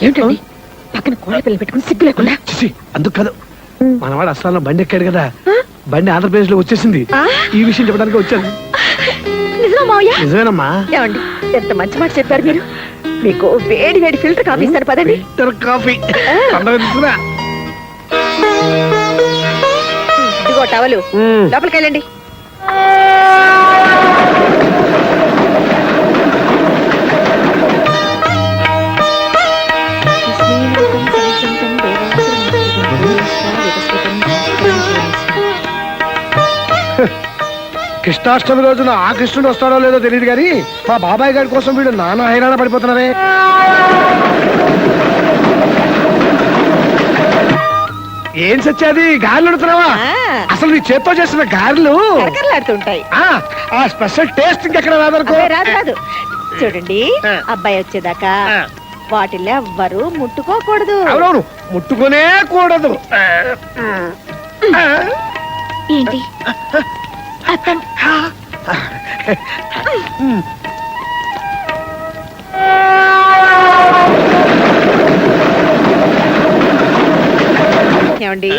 ఏమిటండి పక్కన కోళ్ళ పిల్లలు పెట్టుకుని సిగ్గు లేకుండా? అందుకు కాదు, మనవాడు అసలు బండి ఎక్కాడు కదా, బండి ఆంధ్రప్రదేశ్ లో వచ్చేసింది. ఈ విషయం చెప్పడానికి వచ్చాను. నిజమేనమ్మా. ఏమండి ఎంత మంచి మాట చెప్పారు మీరు. మీకు వేడి వేడి ఫిల్టర్ కాఫీ ఇస్తాను పదండి. ఫిల్టర్ కాఫీ ఇదిగో టవలు, లోపలికి వెళ్ళండి. కృష్ణాష్టమి రోజున ఆ కృష్ణుడు వస్తాడో లేదో తెలియదు కానీ మా బాబాయ్ గారి కోసం వీడు నానా హైరాణ పడిపోతున్నారే. ఏం సచ్చాది, గారెలు అడుగుతున్నావా? అసలు నీ చేత్తో చేసిన గారెలు కరకరలాడుతుంటాయి. ఆ స్పెషల్ టేస్ట్ ఇంకెక్కడ రాదనుకో. రాదు. చూడండి, అబ్బాయి వచ్చేదాకా వాటిల్లో ఎవ్వరు ముట్టుకోకూడదు. అవునవును, ముట్టుకునే కూడదు. ఏంటి ఏమండి,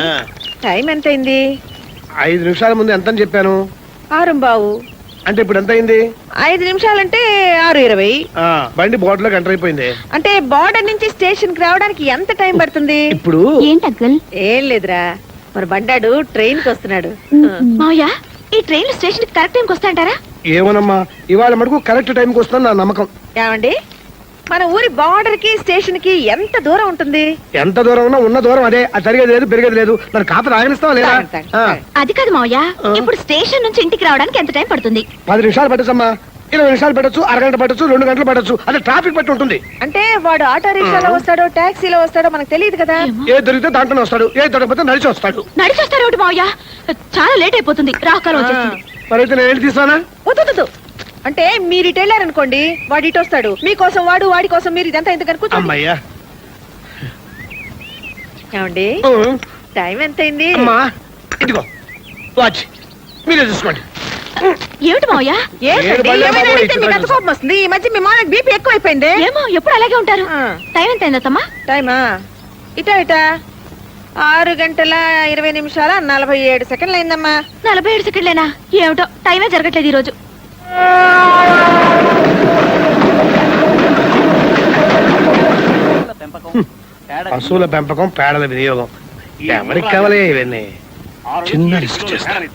టైం ఎంత అయింది? 5 నిమిషాల ముందు ఎంత అని చెప్పాను? 6:15. అంటే ఇప్పుడు ఎంత అయింది? 5 నిమిషాలంటే 6:20. బండి బోర్డు లో ఎంటర్ అయిపోయింది. అంటే బోర్డర్ నుంచి స్టేషన్ కి రావడానికి ఎంత టైం పడుతుంది? ఇప్పుడు ఏంటి అంకుల్? ఏం లేదురా, మరి బండాడు ట్రైన్ కి వస్తున్నాడు. మావయ్య, ఈ ట్రైన్ స్టేషన్ కి కరెక్ట్ టైంకి వస్తాయంటారా? ఏమోనమ్మా, ఇవాళ మటుకు కరెక్ట్ టైంకి వస్తాను నా నమ్మకం. ఏమండి, మన ఊరి బార్డర్ కి స్టేషన్ కి ఎంత దూరం ఉంటుంది? ఎంత దూరం ఉన్నా ఉన్న దూరం అదే, అది జరిగేది లేదు పెరిగేది లేదు. మరి కాపీ ఆగనిస్తావా లేదా? అది కాదు మావయ్య, ఇప్పుడు స్టేషన్ నుంచి ఇంటికి రావడానికి ఎంత టైం పడుతుంది? 10 నిమిషాలు పట్టచ్చమ్మా, 20 నిమిషాలు పట్టచ్చు, అరగంట పట్టచ్చు, 2 గంటలు పట్టచ్చు. అదే ట్రాఫిక్ బట్టి ఉంటుంది. అంటే వాడు ఆటో రిక్షాలో వస్తాడో టాక్సీలో వస్తాడో మనకు తెలియదు కదా. ఏ దొరికితే దాంట్లోనే వస్తాడు, ఏ దొరకపోతే నడిచి వస్తాడు. నడిచి వస్తాడు మావయ్య, చాలా లేట్ అయిపోతుంది, రాకాలం వచ్చేస్తుంది. మరైతే నేను ఏంటి తీసానా? వద్దు, అంటే మీరు ఇటు వెళ్ళారనుకోండి, వాడు ఇటు వస్తాడు. మీకోసం వాడు, వాడి కోసం మీరు, ఇదంతా ఎందుకు అనుకుంటా. అమ్మయ్యా, ఏమండి టైం ఎంత అయింది? ఇదిగో వాచ్, మీరే చూసుకోండి. ఏమిటి మావయ్య, కోపం వస్తుంది? ఈ మధ్య మీ మామయ్య బీపీ ఎక్కువ అయిపోయింది. ఏమో, ఎప్పుడు అలాగే ఉంటారు. టైం ఎంత అయిందమ్మా? టైమా ఇటా 6:20 అయిందమ్మా. 47 సెకండ్లేనా? ఏమిటో టైమే జరగట్లేదు ఈ రోజు. పశువుల పెంపకం, పేడల వినియోగం ఎవరికి కావాలి? ఇవన్నీ చిన్న రిస్క్ చేస్తాను.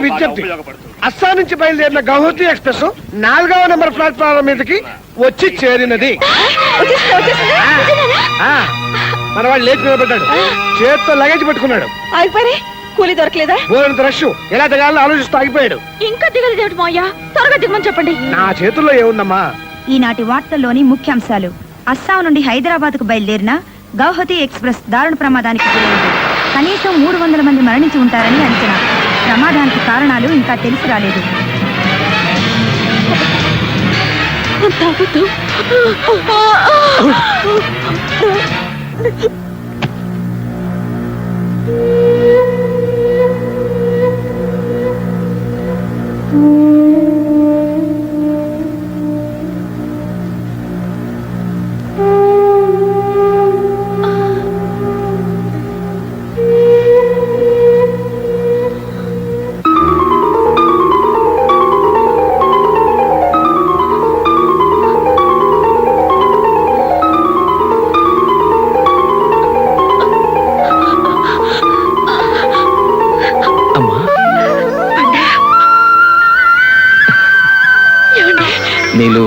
విజ్ఞప్తి, అస్సాం నుంచి బయలుదేరిన గౌహతి ఎక్స్ప్రెస్ 4వ నెంబర్ ప్లాట్ఫారం మీదకి వచ్చి చేరినది. మన వాడు లేచి నిలబడ్డాడు, చేతితో లగేజ్ పట్టుకున్నాడు. అయిపోయి కూలీ దొరకలేదా? ఊరంత రష్, ఎలా దిగాలని ఆలోచిస్తూ ఆగిపోయాడు. ఇంకా దిగలేదు మావయ్య, త్వరగా దిగమని చెప్పండి. నా చేతుల్లో ఏముందమ్మా? ఈనాటి వార్తల్లోని ముఖ్యాంశాలు. అస్సాం నుండి హైదరాబాద్ కు బయలుదేరిన గౌహతి ఎక్స్ప్రెస్ దారుణ ప్రమాదానికి గురైంది. కనీసం 300 మంది మరణించి ఉంటారని అంచనా. ప్రమాదానికి కారణాలు ఇంకా తెలిసి రాలేదు. నీలు,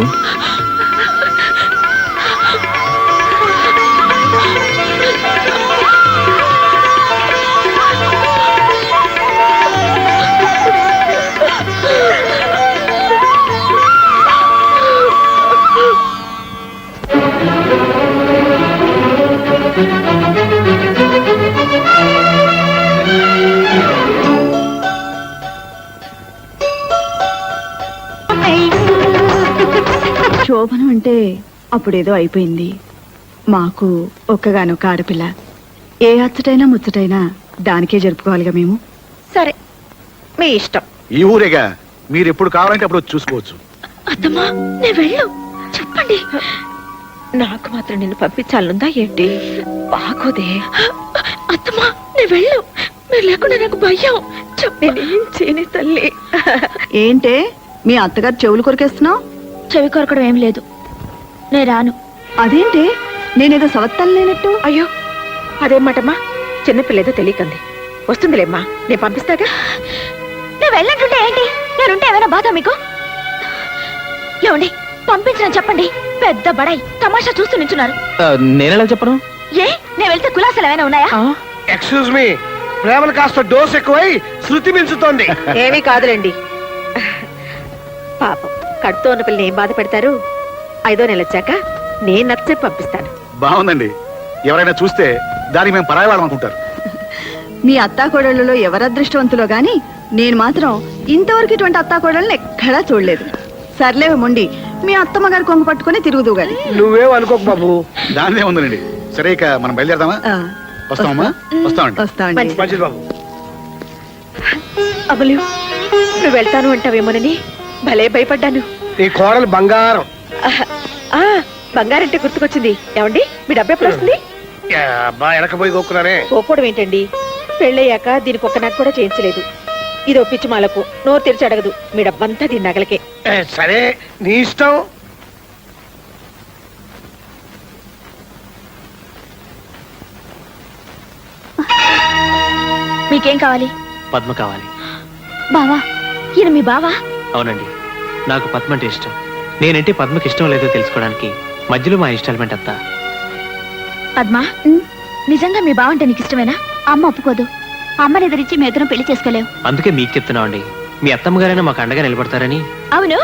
శోభనం అంటే అప్పుడేదో అయిపోయింది. మాకు ఒక్కగానొక్క ఆడపిల్ల. ఏ అచ్చటైనా ముచ్చటైనా దానికే జరుపుకోవాలిగా మేము. సరే, మీ ఇష్టం. ఈ ఊరేగా మీరు ఎప్పుడు కావాలంటే అప్పుడు వచ్చి చూసుకోవచ్చు. అత్తమ్మా నేను వెళ్ళు చెప్పండి. నాకు మాత్రం నిన్ను పంపించాలనుందా ఏంటి? బాగోదే. అత్తమ్మా నేను వెళ్ళు, మీరు లేకుండా నాకు భయం. నేనేం చేయని తల్లి. ఏంటే మీ అత్తగారు చెవులు కొరికేస్తున్నావు? చెవి కొరకడం ఏం లేదు, నేను రాను. అదేంటి నేనేదో సవత్తలు లేనట్టు? అయ్యో అదేం మాటమ్మా, చిన్నపిల్లేదో తెలియకంది. వస్తుందిలేమ్మా, నేను పంపిస్తాగా. నేను వెళ్ళంటుంటే ఏంటి? నేనుంటే ఏమైనా బాధ మీకు? ఏమండి పంపించిన చెప్పండి. పెద్ద బడాయి తమాషా చూస్తూ నించున్నారు. నేనెలా చెప్పను? ఏ నేను వెళ్తే కులాసాలు ఏమైనా ఉన్నాయా? ఎక్స్క్యూజ్ మీ, ప్రేమలు కాస్త డోస్ ఎక్కువై శృతి మించుతోంది. ఏమీ కాదులేండి. పాపం కడుతో ఉన్న పిల్లని ఏం బాధ పెడతారు? 5వ నెల వచ్చాక నేను నచ్చే పంపిస్తాను. బాగుందండి. ఎవరైనా చూస్తే దానికి మేము పరాయి వాళ్ళం అనుకుంటారు. మీ అత్తాకోడళ్ళలో ఎవరు అదృష్టవంతులో గాని నేను మాత్రం ఇంతవరకు ఇటువంటి అత్తాకోడళ్ళని ఎక్కడా చూడలేదు. సర్లే మొండి, మీ అత్తమ్మ గారు కొంగు పట్టుకుని తిరుగుదు గాని. నువ్వేం అనుకోకు బాబు. దానిదే ఉందండి. సరే ఇక మనం బయలుదేరదామా? వస్తామమ్మా. వస్తామండి. వస్తామండి. మంచిది బాబు. అమలు నువ్వు వెళ్తాను అంటావేమోనని భలే భయపడ్డాను. ఈ కోడలు బంగారం. ఆ బంగారంటే గుర్తుకొచ్చింది. ఏమండి మీ డబ్బు ఎప్పుడు వస్తుంది? అబ్బా వెనకపోయి కొక్కున్నారే. పోకూడదు ఏంటండి, పెళ్ళయ్యాక దీనికి ఒక్క నాకు కూడా చేయించలేదు. ఇది ఒప్పించి మాలకు నోరు తెరిచి అడగదు. మీ డబ్బంతా దీని నగలకే. సరే నీ ఇష్టం. మీకేం కావాలి? పద్మ కావాలి. బావా ఈయన మీ బావా? అవునండి, నాకు పద్మ అంటే ఇష్టం. నేనంటే పద్మకి ఇష్టం లేదో తెలుసుకోవడానికి మధ్యలో మా ఇన్స్టాల్మెంట్ అంతా. పద్మా నిజంగా మీ బావ అంటే నీకు ఇష్టమేనా? అమ్మ ఒప్పుకోదు. అమ్మని ఎదిరించి మీ ఇద్దరం పెళ్లి చేసుకోలేవు. అందుకే మీకు చెప్తున్నామండి, మీ అత్తమ్మ గారైనా మాకు అండగా నిలబడతారని. అవును,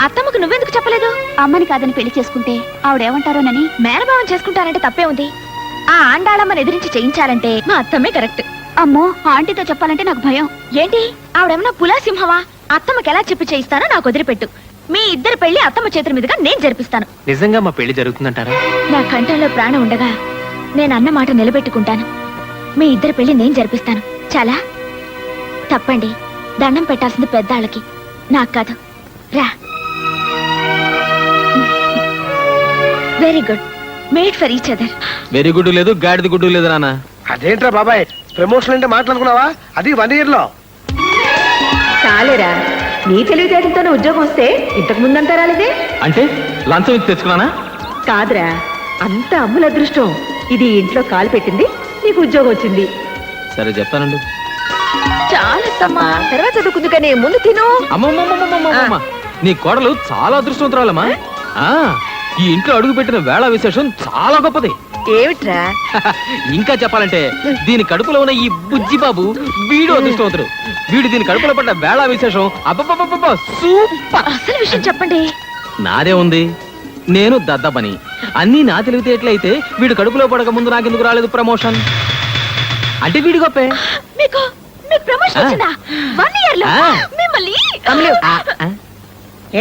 అత్తమ్మకు నువ్వెందుకు చెప్పలేదు? అమ్మని కాదని పెళ్లి చేసుకుంటే ఆవిడేమంటారోనని. మేనభావం చేసుకుంటానంటే తప్పే ఉంది. ఆ ఆండాళమ్మని ఎదిరించి చేయించాలంటే మా అత్తమ్మే కరెక్ట్. అమ్మో ఆంటీతో చెప్పాలంటే నాకు భయం. ఏంటి ఆవిడేమన్నా పులా సింహవా? అత్తమ్మకి ఎలా చెప్పి చేయిస్తానో నాకు వదిలిపెట్టు. మీ ఇద్దరు పెళ్లి అత్తమ్మ చేతుల మీదుగా నేను జరిపిస్తాను. నిజంగా మా పెళ్లి జరుగుతుందంటారా? నా కంఠంలో ప్రాణం ఉండగా నేను అన్న మాట నిలబెట్టుకుంటాను. మీ ఇద్దరు పెళ్లి నేను జరిపిస్తాను. చాలా తప్పండి, దండం పెట్టాల్సింది పెద్దాళ్ళకి, నాకు కాదు. రా. Very good, made for each other. Very good లేదు, గాడిద గుడ్డు లేదు నాన్న. అదేంట్రా బాబాయ్, ప్రమోషన్ అంటే మాట్లాడుకున్నావా? అది 1 year లో. చాలేరా, నీ తెలివితేటలతోనే ఉద్యోగం వస్తే ఇంతకు ముందంతా రాలేదే. అంటే లంచం ఇచ్చి తెచ్చుకున్నానా? కాదురా, అంత అమ్ముల అదృష్టం. ఇది ఇంట్లో కాలు పెట్టింది, నీకు ఉద్యోగం వచ్చింది. సరే చెప్తానండి. చాలమ్మా, తర్వాత చదువుకుంది కానీ ముందు తిను. అమ్మమ్మమ్మమ్మమ్మమ్మ, నీ కోడలు చాలా అదృష్టవంతురాలమ్మా. ఆ, ఈ ఇంట్లో అడుగు పెట్టిన వేళ విశేషం చాలా గొప్పది. ఏమిట్రా? ఇంకా చెప్పాలంటే దీని కడుపులో ఉన్న ఈ బుజ్జి బాబు వీడు అదృష్టవంతుడు. వీడు దీని కడుపులో పడ్డ వేళ విశేషం అబ్బబ్బబ్బబ్బ సూపర్. అసలు విషయం చెప్పండి. నాదే ఉంది, నేను దద్దబని. అన్నీ నా తెలివితేటలైతే వీడు కడుపులో పడక ముందు నాకెందుకు రాలేదు ప్రమోషన్? అంటే వీడి గొప్పే. మీకు ప్రమోషన్ వచ్చిందా? 1 year లో మిమ్మల్ని.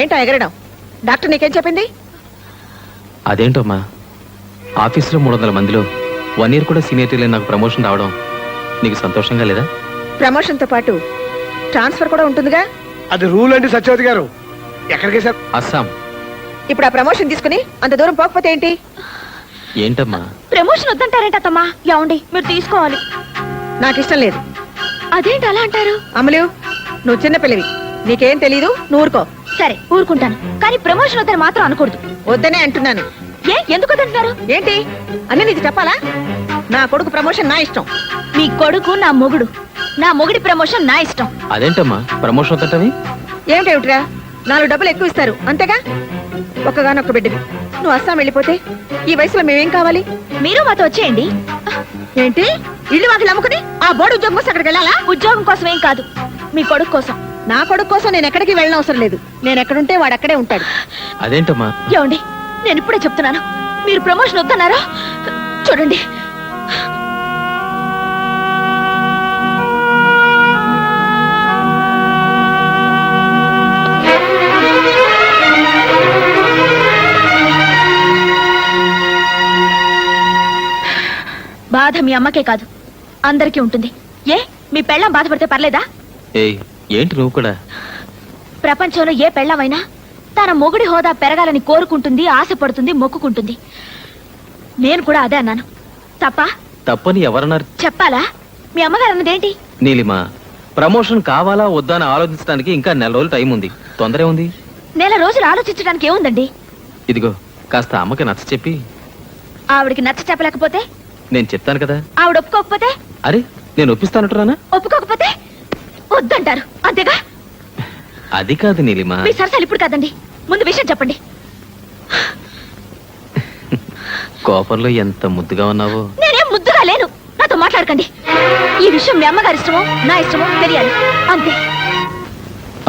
ఏంటో ఎగరడం? డాక్టర్ నీకేం చెప్పింది? అదేంటమ్మా, ఆఫీసులో 300 మందిలో 1 year కూడా సీనియర్ లేని నాకు ప్రమోషన్ రావడం నీకు సంతోషంగా లేదా? ప్రమోషన్ తో పాటు ట్రాన్స్ఫర్ కూడా ఉంటుందిగా. అది రూల్ అండి సత్యవతి గారు. ఎక్కడికి సార్? అస్సాం. ఇప్పుడు ఆ ప్రమోషన్ తీసుకుని అంత దూరం పోకపోతే ఏంటి? ఏంటమ్మా ప్రమోషన్ వద్దంటారేంటమ్మా? ఏమండి మీరు తీసుకోవాలి. నాకు ఇష్టం లేదు. అదేంటి అలా అంటారు? అమలు, నువ్వు చిన్న పిల్లవి, నీకేం తెలీదు, నువ్వు ఊరుకో. సరే ఊరుకుంటాను, కానీ ప్రమోషన్ వద్దని మాత్రం అనకూడదు. వద్దనే అంటున్నాను. ఏ ఎందుకు వద్దంటున్నారు? ఏంటి అన్నీ నీకు చెప్పాలా? నా కొడుకు ప్రమోషన్ నా ఇష్టం. మీ కొడుకు నా మొగుడు, నా మొగుడి ప్రమోషన్ నా ఇష్టం. అదేంటమ్మా ప్రమోషన్ వద్దటవి? ఏమిటేమిట్రా, 4 డబ్బులు ఎక్కువ ఇస్తారు అంతేగా. ఒక్కగానొక్క బిడ్డవి, నువ్వు అస్సాం వెళ్ళిపోతే ఈ వయసులో మేమేం కావాలి? మీరు మాతో వచ్చేయండి. ఏంటి ఇల్లు వాకిలు అమ్ముకుని ఆ బోర్డు ఉద్యోగం కోసం అక్కడికి వెళ్ళాలా? ఉద్యోగం కోసం ఏం కాదు, మీ కొడుకు కోసం. నా కొడుకు కోసం నేను ఎక్కడికి వెళ్ళిన అవసరం లేదు. నేను ఎక్కడుంటే వాడు అక్కడే ఉంటాడు. అదేంటమ్మా? ఏమండి నేను ఇప్పుడే చెప్తున్నాను, మీరు ప్రమోషన్ వద్దన్నారా? చూడండి, బాధ మీ అమ్మకే కాదు అందరికీ ఉంటుంది. ఏ మీ పెళ్ళాం బాధపడితే పర్లేదా? ఏయ్ ఏంటి నువ్వు కూడా? ప్రపంచంలో ఏ పెళ్ళమైనా తన మొగుడి హోదా పెరగాలని కోరుకుంటుంది, ఆశపడుతుంది, మొక్కుకుంటుంది. నేను కూడా అదే అన్నాను. తప్ప తప్పని ఎవరన్నారు? చెప్పాలా? మీ అమ్మగారు అన్నదేంటి? నీలిమ, ప్రమోషన్ కావాలా వద్దా అని ఆలోచించడానికి ఇంకా 4 రోజులు టైం ఉంది. తొందరే ఉంది. నెల రోజులు ఆలోచించడానికి ఏముందండి? ఇదిగో కాస్త అమ్మకి నచ్చ చెప్పి. ఆవిడికి నచ్చ చెప్పలేకపోతే? నేను చెప్తాను కదా. ఆవిడ ఒప్పుకోకపోతే? అరే నేను ఒప్పిస్తానంటున్నానా? ఒప్పుకోకపోతే వద్దంటారు అంతేగా? అది కాదు నీలిమ. మీ సరసాలు ఇప్పుడు కాదండి, ముందు విషయం చెప్పండి. కోపంలో ఎంత ముద్దుగా ఉన్నావో. నేనేం ముద్దుగా లేను, నాతో మాట్లాడకండి. ఈ విషయం మీ అమ్మగారి ఇష్టమో నా ఇష్టమో తెలియాలి, అంతే.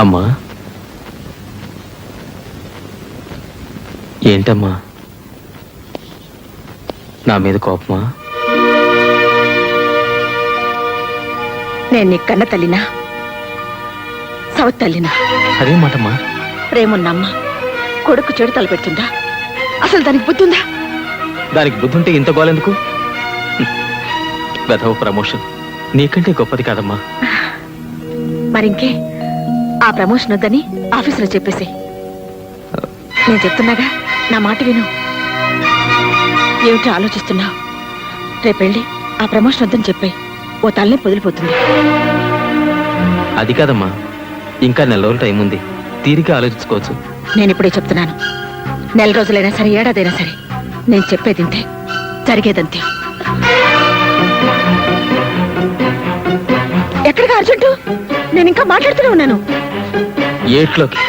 అమ్మా, ఏంటమ్మా నా మీద కోపమా? నేను నీ కన్న తల్లినా సవత్ తల్లినా? అదే మాటమ్మా. ప్రేమున్నమ్మ కొడుకు చెడు తలపెడుతుందా? అసలు దానికి బుద్ధి ఉందా? దానికి బుద్ధి ఉంటే ఇంత గోలెందుకు? వెధవ ప్రమోషన్ నీకంటే గొప్పది కాదమ్మా. మరింకే ఆ ప్రమోషన్ వద్దని ఆఫీసులో చెప్పేసి. నేను చెప్తున్నాగా, నా మాట విను. ఏమిటో ఆలోచిస్తున్నావు? రేపెళ్ళి ఆ ప్రమోషన్ వద్దని చెప్పాయి, ఓ తల్లి పొదిలిపోతుంది. అది కాదమ్మా, ఇంకా 4 రోజులు టైం ఉంది. తీరిక ఆలోచించుకోవచ్చు. నేను ఇప్పుడే చెప్తున్నాను, 4 రోజులైనా సరే, ఏడాదైనా సరే, నేను చెప్పేది ఇంతే, జరిగేదంతే. ఎక్కడికి అర్జెంటు? నేను ఇంకా మాట్లాడుతూనే ఉన్నాను. ఏట్లోకి.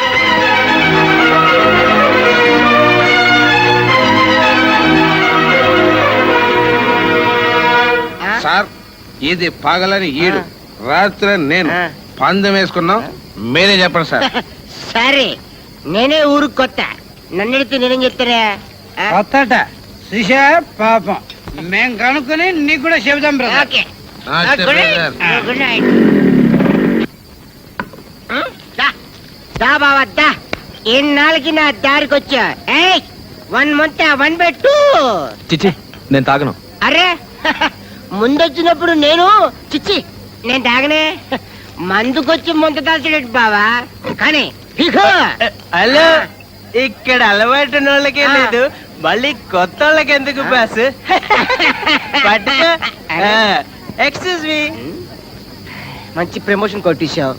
సార్, ఇది పగలని ఈడు, రాత్రి నేను పందెం వేసుకున్నాం. మీరే చెప్పండి సార్. సరే, నేనే ఊరికి కొత్త, నన్నెడితే నేనేం చెప్తారా? కొత్తట శిష పాపం మేం కనుక్కొని నీకు కూడా చెబుదాం బ్రదర్. ఓకే, ఆ, గుడ్ నైట్. చెప్పండి. Good night. దా, దా బావా దా, ఇన్నాళ్ళకి నా దారికి వచ్చా. 1 month 1/2. చిచ్చి, నేను తాగను. అరే ముందొచ్చినప్పుడు నేను చిచ్చి నేను తాగనే, మందుకొచ్చి ముంత దాల్చలేదు బావా. కానీ ఇగో, హలో, ఇక్కడ అలవాటు వాళ్ళకే లేదు, మళ్ళీ కొత్త వాళ్ళకి ఎందుకు బాస్? Excuse me. మంచి ప్రమోషన్ కొట్టేశావు,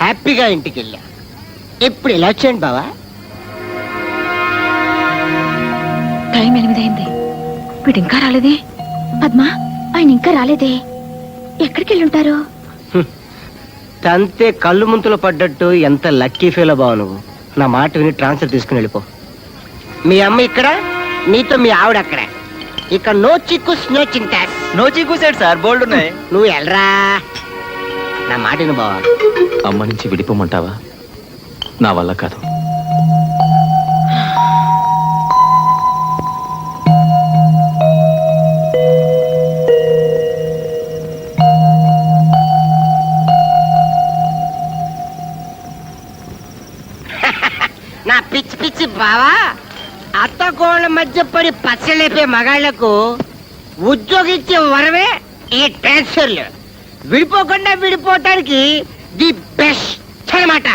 హ్యాపీగా ఇంటికి వెళ్ళా. ఇప్పుడు ఎలా వచ్చాయండి బావా? టైం 8 అయింది, వీడు ఇంకా రాలేదే. పద్మా, ఆయన ఇంకా రాలేదే. ఎక్కడికి వెళ్ళుంటారు? తంతే కళ్ళు ముంతలో పడ్డట్టు ఎంత లక్కీ ఫీల్ బావు నువ్వు. నా మాట విని ట్రాన్స్ఫర్ తీసుకుని వెళ్ళిపో. మీ అమ్మ ఇక్కడ, నీతో మీ ఆవిడ అక్కడ. ఇక నో చిక్కుస్ నో చింతాస్. నో చీకూసాడు సార్, బోల్డ్ ఉన్నాయి. నువ్వు వెళ్ళరా, నా మాట విను బావా. అమ్మ నుంచి విడిపోమంటావా? నా వల్ల కాదు. నా పిచ్చి పిచ్చి బావా, అత్త కోళ్ళ మధ్య పడి పచ్చలేపే మగాళ్లకు ఉద్యోగిచ్చే వరమే ఈ ట్రాన్స్ఫర్లు. విడిపోకుండా విడిపోవటానికి ది బెస్ట్ అన్నమాట.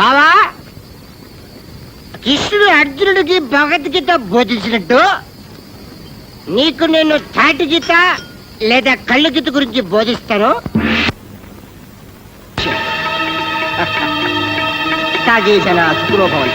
బావా, కృష్ణుడు అర్జునుడికి భగవద్గీత బోధించినట్టు నీకు నేను తాటి గీత లేదా కళ్ళు గీత గురించి బోధిస్తాను. తాగేసిన సుఖరూపం.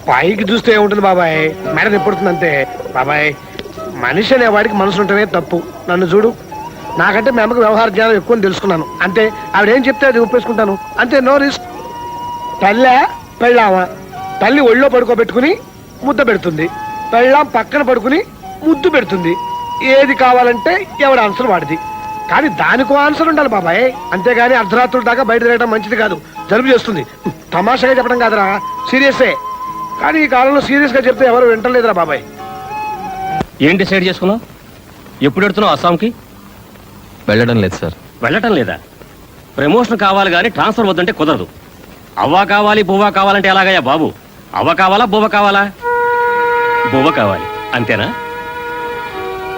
పైకి చూస్తే ఏముంటుంది బాబాయ్, మేడం ఎప్పుడుతుంది అంతే. బాబాయ్, మనిషి అనే వాడికి మనసు ఉంటేనే తప్పు. నన్ను చూడు, నాకంటే మీ అమ్మకి వ్యవహార జ్ఞానం ఎక్కువ అని తెలుసుకున్నాను. అంతే, ఆవిడేం చెప్తే అది ఒప్పేసుకుంటాను అంతే. No risk. తల్లే పెళ్ళామా, తల్లి ఒళ్ళో పడుకోబెట్టుకుని ముద్ద పెడుతుంది, పెళ్ళాం పక్కన పడుకుని ముద్దు పెడుతుంది. ఏది కావాలంటే ఎవడి ఆన్సర్ వాడిది. కానీ దానికో ఆన్సర్ ఉండాలి బాబాయ్, అంతేగాని అర్ధరాత్రుల దాకా బయట తిరగడం మంచిది కాదు, జలుబు చేస్తుంది. తమాషాగా చెప్పడం కాదురా, సీరియసే. కానీ ఈ కాలంలో సీరియస్ గా చెప్తే ఎవరు వింటలేదురా బాబాయ్. ఏం డిసైడ్ చేసుకున్నావు? ఎప్పుడు వెళ్తున్నావు అస్సాంకి? వెళ్ళడం లేదు సార్. వెళ్ళటం లేదా? ప్రమోషన్ కావాలి కానీ ట్రాన్స్ఫర్ వద్దంటే కుదరదు. అవ్వ కావాలి బువ్వ కావాలంటే ఎలాగయ్యా బాబు? అవ్వ కావాలా బువ్వ కావాలా? బువ్వ కావాలి అంతేనా?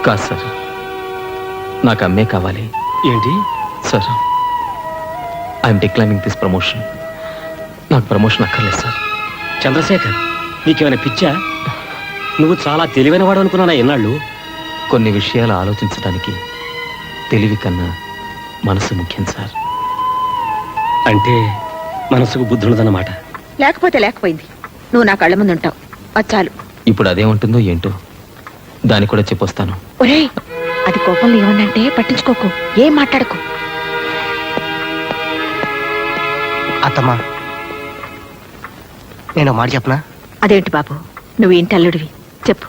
కాదు సార్, నాకు అమ్మే కావాలి. ఏంటి sir, I'm declining this promotion. నాకు ప్రమోషన్ అక్కర్లేదు సార్. చంద్రశేఖర్, నీకేమైనా పిచ్చా? నువ్వు చాలా తెలివైన వాడు అనుకున్నానా ఎన్నాళ్ళు? కొన్ని విషయాలు ఆలోచించడానికి తెలివి కన్నా మనసు ముఖ్యం సార్. అంటే మనసుకు బుద్ధి ఉండదన్నమాట. లేకపోతే లేకపోయింది, నువ్వు నా కళ్ళ ముందు ఉంటావు, అచ్చాలు. ఇప్పుడు అదేమంటుందో ఏంటో, దాన్ని కూడా చెప్పొస్తాను. ఒరేయ్, అది కోపంలో ఏమన్నంటే పట్టించుకోకు, ఏం మాట్లాడకు. అత్తమ్మా, నేను మాట చెప్పనా? అదేంటి బాబు, నువ్వు ఇంటి అల్లుడివి, చెప్పు.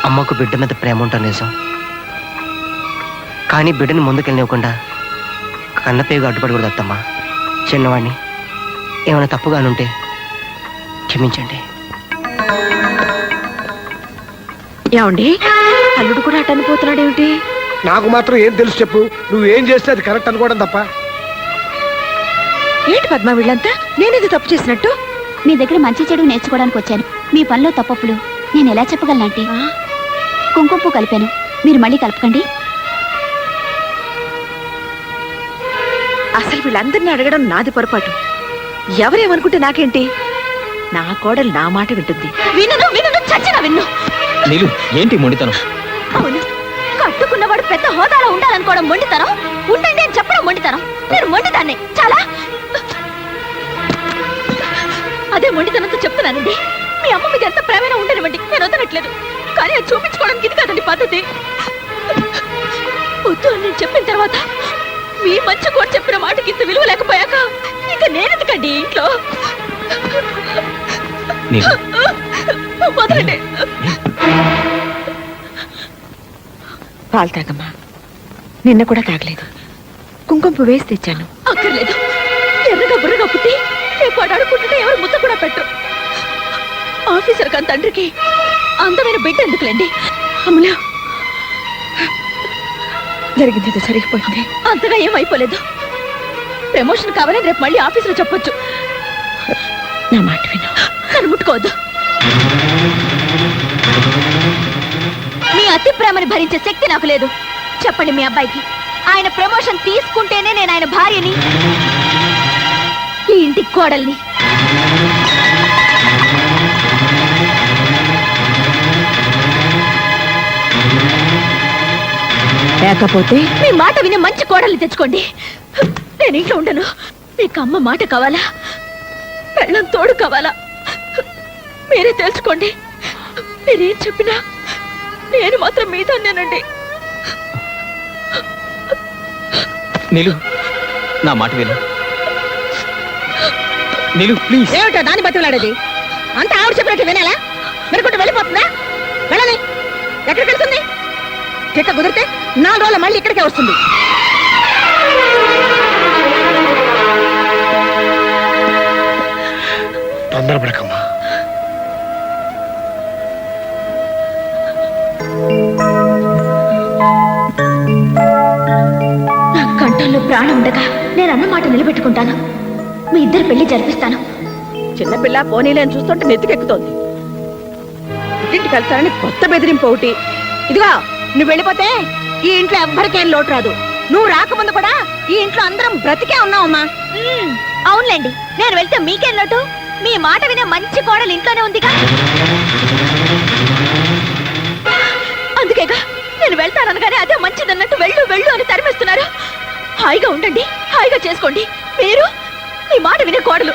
అమ్మకు బిడ్డ మీద ప్రేమ ఉంటా నిజం, కానీ బిడ్డని ముందుకెళ్ళనివ్వకుండా కన్నపేగు అడ్డుపడకూడదు అత్తమ్మా. చిన్నవాడిని, ఏమైనా తప్పుగానుంటే క్షమించండి. ఏమండి, అల్లుడు కూడా అటు అనిపోతున్నాడేమిటి? నాకు మాత్రం ఏం తెలుసు చెప్పు. నువ్వేం చేస్తే అది కరెక్ట్ అనుకోవడం తప్ప. ఏంటి పద్మ వీళ్ళంతా నేనేది తప్పు చేసినట్టు? మీ దగ్గర మంచి చెడు నేర్చుకోవడానికి వచ్చాను. మీ పనిలో తప్పప్పులు నేను ఎలా చెప్పగలనంటే, కుంకుమ పువ్వు కలిపాను, మీరు మళ్ళీ కలపకండి. అసలు వీళ్ళందరినీ అడగడం నాది పొరపాటు. ఎవరేమనుకుంటే నాకేంటి? నా కోడలు నా మాట వింటుంది. వినను వినను చచ్చిన విన్ను. నీలు, ఏంటి మొండితనం? అవును, కట్టుకున్నవాడు పెద్ద హోదాలో ఉండాలనుకోవడం మొండితనం, ఉండండి అని చెప్పడం మొండితనం. నేను మొండిదాన్ని చాలా. అదే మొండితనంతో చెప్తున్నానండి. మీ అమ్మ మీద ఎంత ప్రేమైనా ఉండనివ్వండి, నేను వదలట్లేదు. కానీ అది చూపించుకోవడానికి ఇది కాదండి పద్ధతి. వద్దు అని నేను చెప్పిన తర్వాత మీ మంచి కూడా చెప్పిన మాటకి ఇంత విలువ లేకపోయాక ఇక నేనెందుకండి ఇంట్లో? నీలు, వదలండి. పాలు తాగమ్మా. నిన్న కూడా తాగలేదు. కుంకుమ పువ్వు వేసి తెచ్చాను. అక్కర్లేదు. ఎర్రగా బుర్రగా పుట్టి రేపు వాడు అడుక్కుంటుంటే ఎవరు ముద్ద కూడా పెట్టరు. ఆఫీసర్ కాని తండ్రికి అందమైన బిడ్డ ఎందుకులేండి. అమ్మలా, జరిగింది సరిగిపోయింది. అంతగా ఏమైపోలేదు. ప్రమోషన్ కావాలని రేపు మళ్ళీ ఆఫీసులో చెప్పొచ్చు. నా మాట విను, నన్ను ముట్టుకోవద్దు. మీ అతి ప్రేమని భరించే శక్తి నాకు లేదు. చెప్పండి మీ అబ్బాయికి, ఆయన ప్రమోషన్ తీసుకుంటేనే నేను ఆయన భార్యని, ఈ ఇంటి కోడల్ని. లేకపోతే మీ మాట విని మంచి కోడల్ని తెచ్చుకోండి. నేను ఇంట్లో ఉండను. మీకు అమ్మ మాట కావాలా, పెళ్ళం తోడు కావాలా, మీరే తెలుసుకోండి. మీరేం చెప్పినా నేను మాత్రం మీతోనేనండి. నీలు, నా మాట విను. నీలు, ప్లీజ్. ఏమిటో దాన్ని బతిలాడేది? అంత ఆవిడ చెప్పినట్టు వినాలా? వినకుంటూ వెళ్ళిపోతుందా? వెళ్ళని ఎక్కడికి వెళ్తుంది? చెక్క కుదిరితే 4 రోజులు మళ్ళీ ఇక్కడికే వస్తుంది. తొందరపడకమ్మా. నా కంఠంలో ప్రాణం ఉండగా నేను అన్న మాట నిలబెట్టుకుంటాను. మీ ఇద్దరు పెళ్లి జరిపిస్తాను. చిన్నపిల్ల పోనీలేని చూస్తుంటే నెత్తికెక్కుతోంది. ఇంటికి వెళ్తానని కొత్త బెదిరింపు ఒకటి. ఇదిగో, నువ్వు వెళ్ళిపోతే ఈ ఇంట్లో ఎవ్వరికేం లోటు రాదు. నువ్వు రాకముందు కూడా ఈ ఇంట్లో అందరం బ్రతికే ఉన్నావమ్మా. అవునులేండి, నేను వెళ్తే మీకేం లోటు? మీ మాట వినే మంచి కోడలు ఇంట్లోనే ఉందిగా. అందుకేగా నేను వెళ్తాననగానే అదే మంచిదన్నట్టు వెళ్ళు వెళ్ళు అని తరిమేస్తున్నారు. హాయిగా ఉండండి, హాయిగా చేసుకోండి. మీరు మీ మాట వినే కోడలు